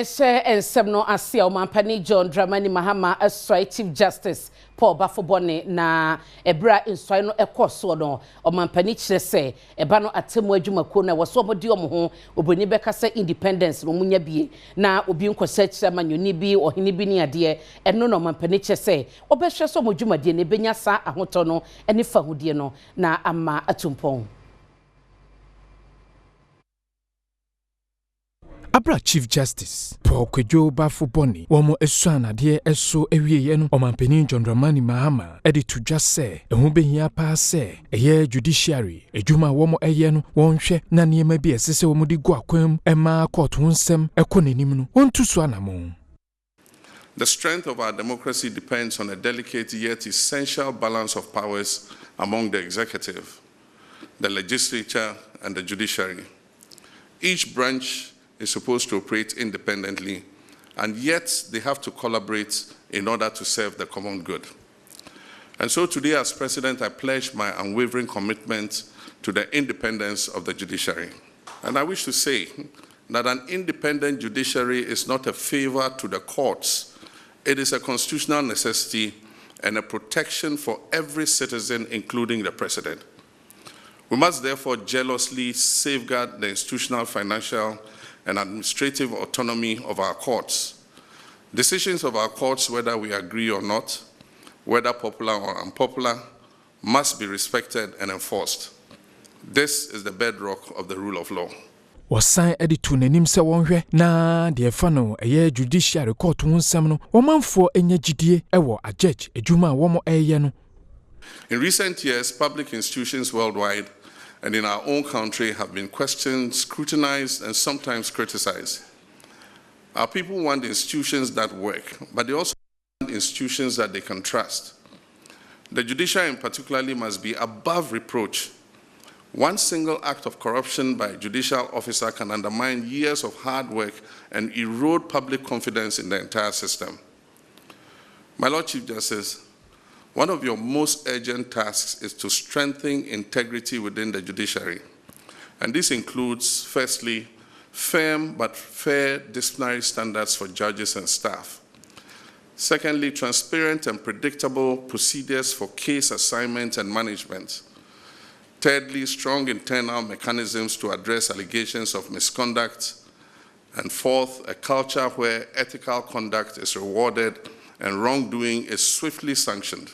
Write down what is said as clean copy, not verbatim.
Semno Asia Mampani John Dramani Mahama Assoy Chief Justice Paul Bafobone na ebra insoi no ekoso no Mampani kire se eba no atemu adwumako na wo so obodi ho oboni beka se independence no munya bie na obi nkosa kire manyoni bi ohene bi ni ade eno no Mampani kire se obehwe so modwumade ne benya sa ahoto no ene fahudie no na ama atumpon. Abra Chief Justice Paul Bafobone womo esuanade eso ewieye no Mampani John Dramani Mahama to just say ehu behia pa se eye judiciary edwuma womo eye no wonhwe na niema bi esese womo di go akwam ema court nsem ekonenim no wontu so anamo. The strength of our democracy depends on a delicate yet essential balance of powers among the executive, the legislature, and the judiciary. Each branch is supposed to operate independently, and yet they have to collaborate in order to serve the common good. And so today, as President, I pledge my unwavering commitment to the independence of the judiciary. And I wish to say that an independent judiciary is not a favor to the courts. It is a constitutional necessity and a protection for every citizen, including the President. We must therefore jealously safeguard the institutional, financial, and administrative autonomy of our courts. Decisions of our courts, whether we agree or not, whether popular or unpopular, must be respected and enforced. This is the bedrock of the rule of law. Wasan editu nanim se wonhwe na de fa no eye judiciary court nsem no womanfo enye gidie ewo a judge edwuma womo eye no. In recent years, public institutions worldwide and in our own country have been questioned, scrutinized, and sometimes criticized. Our people want institutions that work, but they also want institutions that they can trust. The judiciary in particular must be above reproach. One single act of corruption by a judicial officer can undermine years of hard work and erode public confidence in the entire system. My Lord Chief Justice, one of your most urgent tasks is to strengthen integrity within the judiciary. And this includes, firstly, firm but fair disciplinary standards for judges and staff. Secondly, transparent and predictable procedures for case assignment and management. Thirdly, strong internal mechanisms to address allegations of misconduct. And fourth, a culture where ethical conduct is rewarded and wrongdoing is swiftly sanctioned.